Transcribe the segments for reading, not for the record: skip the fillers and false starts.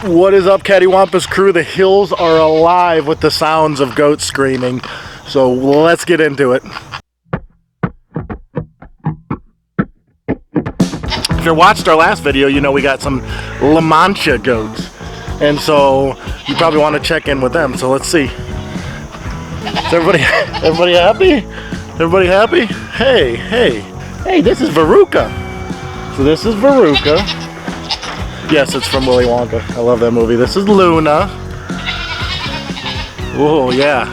What is up, Cattywampus crew? The hills are alive with the sounds of goats screaming. So let's get into it. If you watched our last video, you know we got some La Mancha goats. And so you probably want to check in with them. So let's see. Is everybody happy? Everybody happy? Hey, this is Veruca. So this is Veruca. Yes, it's from Willy Wonka. I love that movie. This is Luna. Oh, yeah.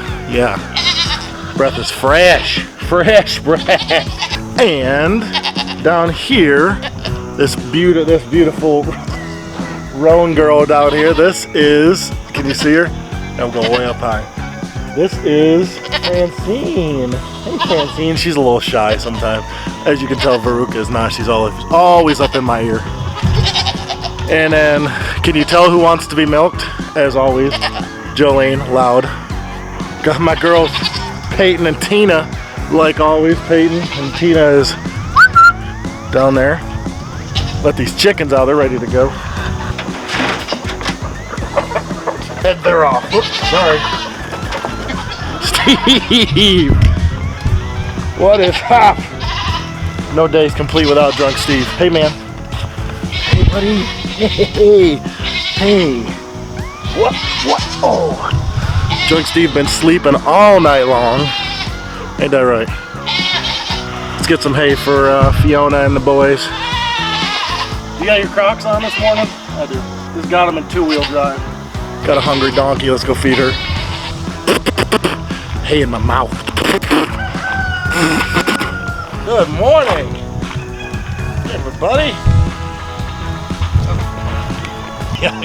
Breath is fresh breath. And down here, this beautiful roan girl down here, this is, can you see her? I'm going way up high. This is Francine. Hey, Francine. She's a little shy sometimes. As you can tell, Veruca is not. She's always up in my ear. And then, can you tell who wants to be milked? As always, Jolene, loud. Got my girls, Peyton and Tina, like always. Peyton and Tina is down there. Let these chickens out, they're ready to go. And they're off. Oops, sorry. Steve! What is up? No day's complete without drunk Steve. Hey, man. Hey, buddy. Hey. What? Oh. Drunk Steve been sleeping all night long. Ain't that right? Let's get some hay for Fiona and the boys. You got your Crocs on this morning? I do. Just got them in two-wheel drive. Got a hungry donkey. Let's go feed her. Hay in my mouth. Good morning, everybody. Yeah,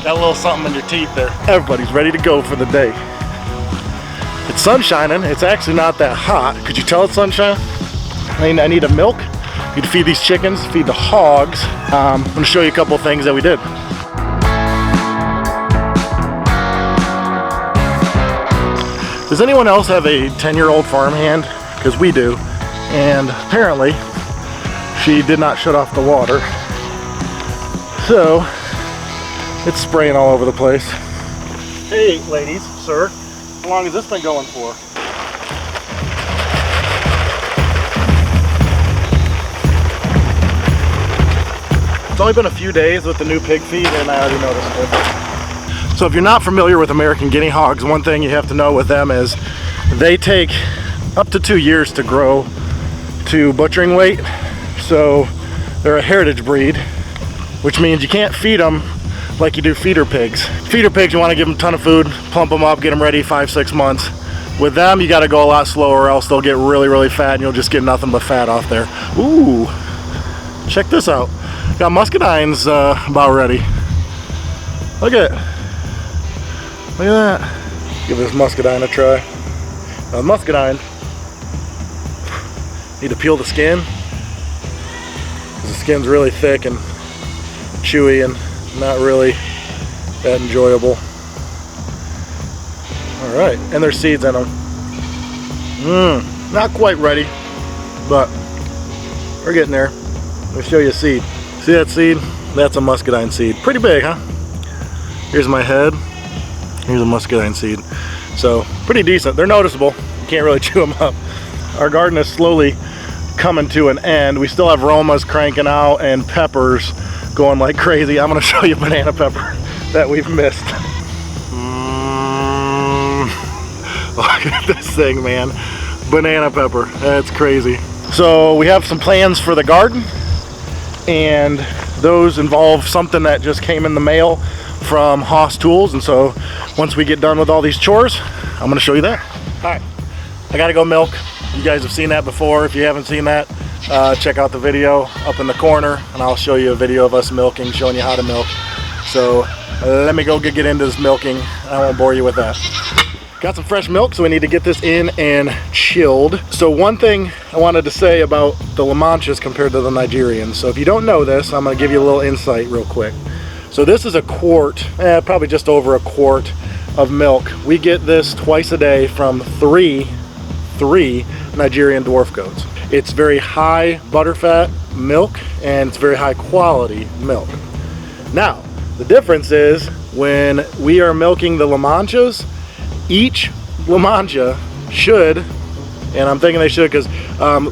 got a little something in your teeth there. Everybody's ready to go for the day. It's sun shining. It's actually not that hot. Could you tell it's sunshine? I need a milk. Need to feed these chickens, feed the hogs. I'm going to show you a couple things that we did. Does anyone else have a 10-year-old farmhand? Because we do. And apparently, she did not shut off the water. So, it's spraying all over the place. Hey, ladies, sir. How long has this been going for? It's only been a few days with the new pig feed, and I already noticed it. So if you're not familiar with American guinea hogs, one thing you have to know with them is they take up to 2 years to grow to butchering weight. So they're a heritage breed, which means you can't feed them like you do feeder pigs. Feeder pigs, you want to give them a ton of food, plump them up, get them ready 5-6 months. With them, you got to go a lot slower, or else they'll get really fat and you'll just get nothing but fat off there. Ooh, check this out. Got muscadines about ready. Look at that. Give this muscadine a try. Now, the muscadine, need to peel the skin, because the skin's really thick and chewy and not really that enjoyable. Alright, and there's seeds in them. Not quite ready, but we're getting there. Let me show you a seed. See that seed? That's a muscadine seed. Pretty big, huh? Here's my head. Here's a muscadine seed. So, pretty decent. They're noticeable. You can't really chew them up. Our garden is slowly coming to an end. We still have Romas cranking out and peppers going like crazy. I'm going to show you banana pepper that we've missed. Look at this thing, man. Banana pepper. That's crazy. So, we have some plans for the garden, and those involve something that just came in the mail from Haas Tools. And so once we get done with all these chores, I'm going to show you that. All right, I got to go milk. You guys have seen that before. If you haven't seen that, check out the video up in the corner, and I'll show you a video of us milking, showing you how to milk. So let me go get into this milking. I won't bore you with that. Got some fresh milk, so we need to get this in and chilled. So one thing I wanted to say about the La Manchas compared to the Nigerians. So if you don't know this, I'm going to give you a little insight real quick. So this is a quart, probably just over a quart of milk. We get this twice a day from three Nigerian dwarf goats. It's very high butterfat milk, and it's very high quality milk. Now, The difference is when we are milking the La Manchas, each La Mancha should, and I'm thinking they should because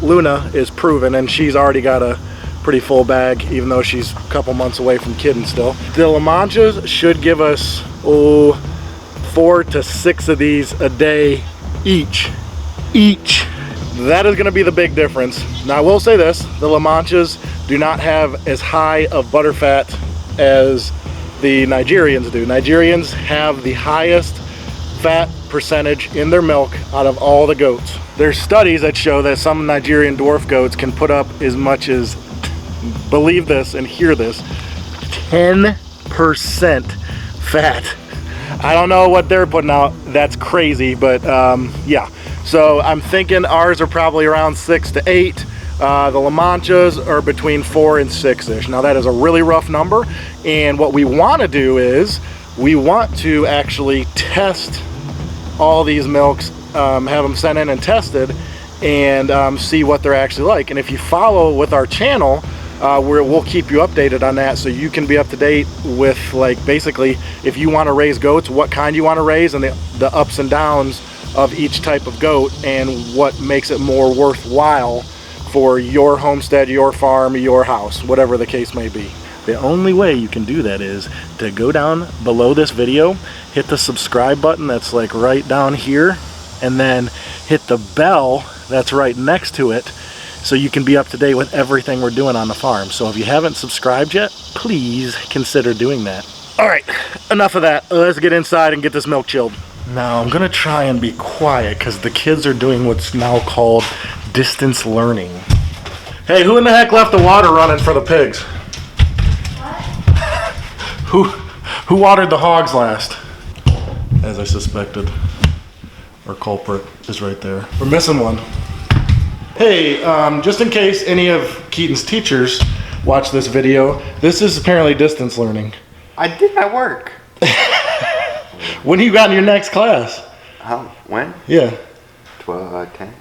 Luna is proven and she's already got a pretty full bag, even though she's a couple months away from kidding still. The La Manchas should give us 4 to 6 of these a day each. That is going to be the big difference. Now I will say this, the La Manchas do not have as high of butter fat as the Nigerians do. Nigerians have the highest fat percentage in their milk out of all the goats. There's studies that show that some Nigerian dwarf goats can put up as much as, believe this and hear this, 10% fat. I don't know what they're putting out, that's crazy, but yeah. So I'm thinking ours are probably around 6 to 8. The La Manchas are between 4 and 6-ish. Now that is a really rough number, and what we want to do is we want to actually test all these milks, have them sent in and tested, and see what they're actually like. And if you follow with our channel, we'll keep you updated on that, so you can be up to date with, like, basically if you want to raise goats, what kind you want to raise, and the ups and downs of each type of goat, and what makes it more worthwhile for your homestead, your farm, your house, whatever the case may be. The only way you can do that is to go down below this video, hit the subscribe button that's like right down here, and then hit the bell that's right next to it, so you can be up to date with everything we're doing on the farm. So if you haven't subscribed yet, please consider doing that. All right, enough of that. Let's get inside and get this milk chilled. Now I'm gonna try and be quiet because the kids are doing what's now called distance learning. Hey, who in the heck left the water running for the pigs? What? Who watered the hogs last? As I suspected, our culprit is right there. We're missing one. Hey, just in case any of Keaton's teachers watch this video, this is apparently distance learning. I did my work. When you got in your next class? When? Yeah. 10.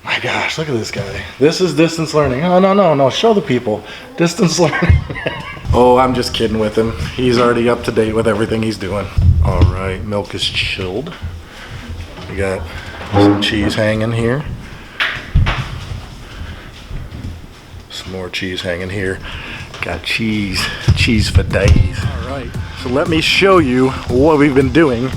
My gosh, look at this guy. This is distance learning. Oh, no, show the people. Distance learning. Oh, I'm just kidding with him. He's already up to date with everything he's doing. All right, milk is chilled. We got some cheese hanging here. Some more cheese hanging here. Got cheese for days. All right, so let me show you what we've been doing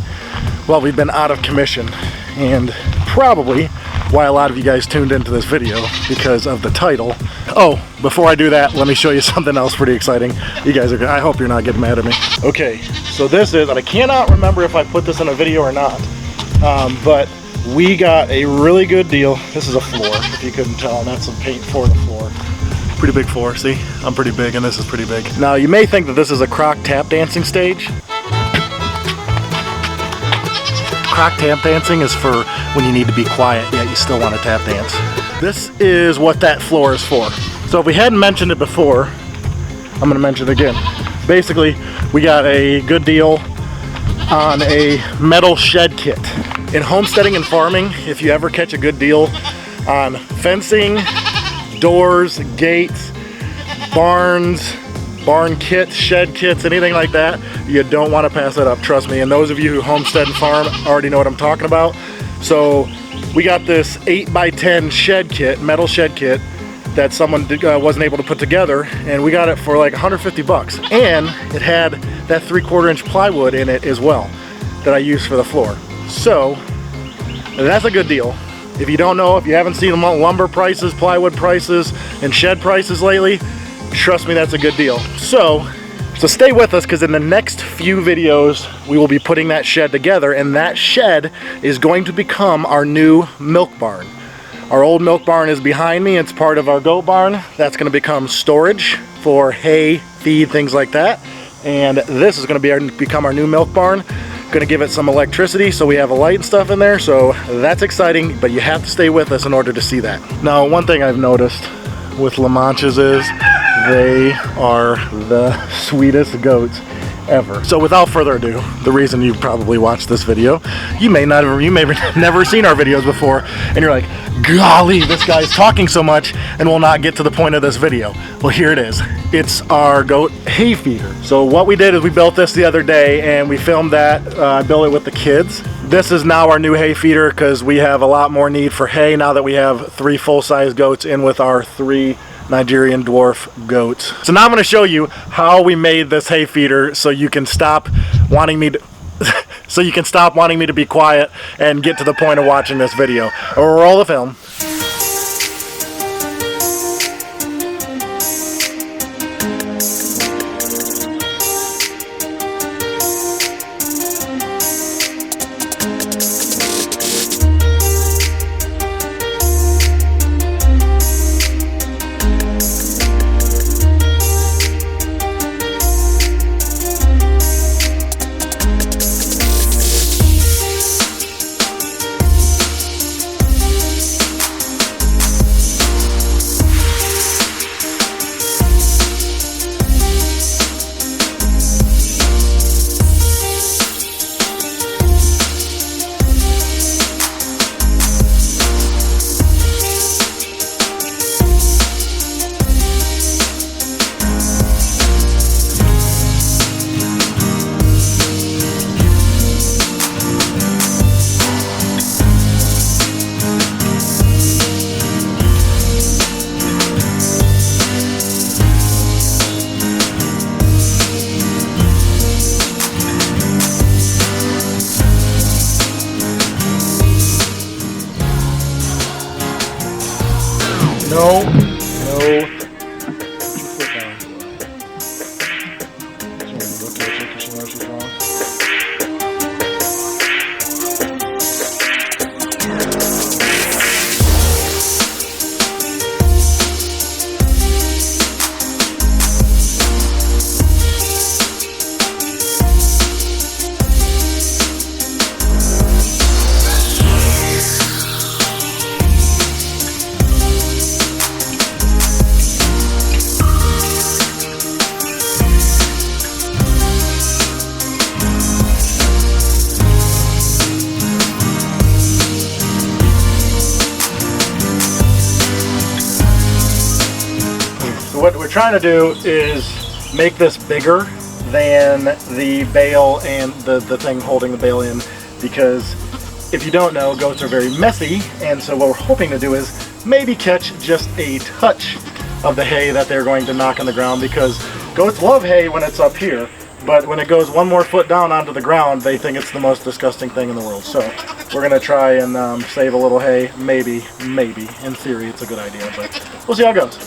while we've been out of commission, and probably why a lot of you guys tuned into this video, because of the title. Oh, before I do that, let me show you something else pretty exciting. You guys are, I hope you're not getting mad at me. Okay, so this is, and I cannot remember if I put this in a video or not, but we got a really good deal. This is a floor, if you couldn't tell, and that's some paint for the floor. Pretty big floor, see? I'm pretty big and this is pretty big. Now you may think that this is a croc tap dancing stage. Croc tap dancing is for when you need to be quiet yet you still want to tap dance. This is what that floor is for. So if we hadn't mentioned it before, I'm going to mention it again. Basically, we got a good deal on a metal shed kit. In homesteading and farming, if you ever catch a good deal on fencing, doors, gates, barns, barn kits, shed kits, anything like that, you don't want to pass that up, trust me. And those of you who homestead and farm already know what I'm talking about. So we got this 8x10 shed kit, metal shed kit, that someone wasn't able to put together, and we got it for like 150 bucks. And it had that 3/4 inch plywood in it as well that I use for the floor. So that's a good deal. If you don't know, if you haven't seen lumber prices, plywood prices, and shed prices lately, trust me, that's a good deal. So stay with us, because in the next few videos, we will be putting that shed together, and that shed is going to become our new milk barn. Our old milk barn is behind me. It's part of our goat barn. That's going to become storage for hay, feed, things like that. And this is going to become our new milk barn. Going to give it some electricity so we have a light and stuff in there, so that's exciting, but you have to stay with us in order to see that. Now, one thing I've noticed with La Manchas is they are the sweetest goats. ever. So without further ado, the reason you probably watched this video, you may have never seen our videos before, and you're like, golly, this guy's talking so much and will not get to the point of this video. Well, here it is. It's our goat hay feeder. So what we did is we built this the other day, and we filmed that. I built it with the kids. This is now our new hay feeder because we have a lot more need for hay now that we have 3 full-size goats in with our 3 Nigerian dwarf goats. So now I'm going to show you how we made this hay feeder so you can stop wanting me to be quiet and get to the point of watching this video. Roll the film. No. Put your foot down. She's gonna look at you because she knows she's wrong. What we're trying to do is make this bigger than the bale and the thing holding the bale in, because if you don't know, goats are very messy, and so what we're hoping to do is maybe catch just a touch of the hay that they're going to knock on the ground, because goats love hay when it's up here, but when it goes 1 more foot down onto the ground, they think it's the most disgusting thing in the world. So we're going to try and save a little hay. Maybe. In theory, it's a good idea, but we'll see how it goes.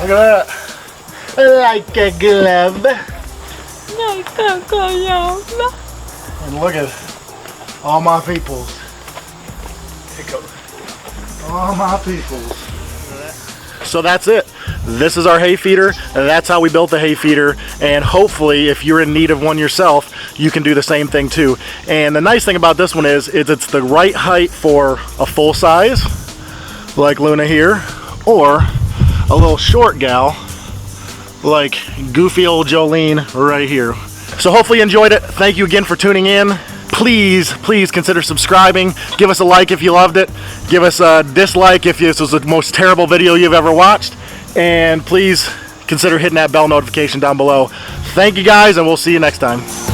Look at that. Like a glove. Like a glove. And look at all my peoples. All my peoples. So that's it. This is our hay feeder, and that's how we built the hay feeder. And hopefully, if you're in need of one yourself, you can do the same thing too. And the nice thing about this one is it's the right height for a full size, like Luna here, or a little short gal, like goofy old Jolene right here. So hopefully you enjoyed it. Thank you again for tuning in. Please consider subscribing. Give us a like if you loved it. Give us a dislike if this was the most terrible video you've ever watched. And please consider hitting that bell notification down below. Thank you guys, and we'll see you next time.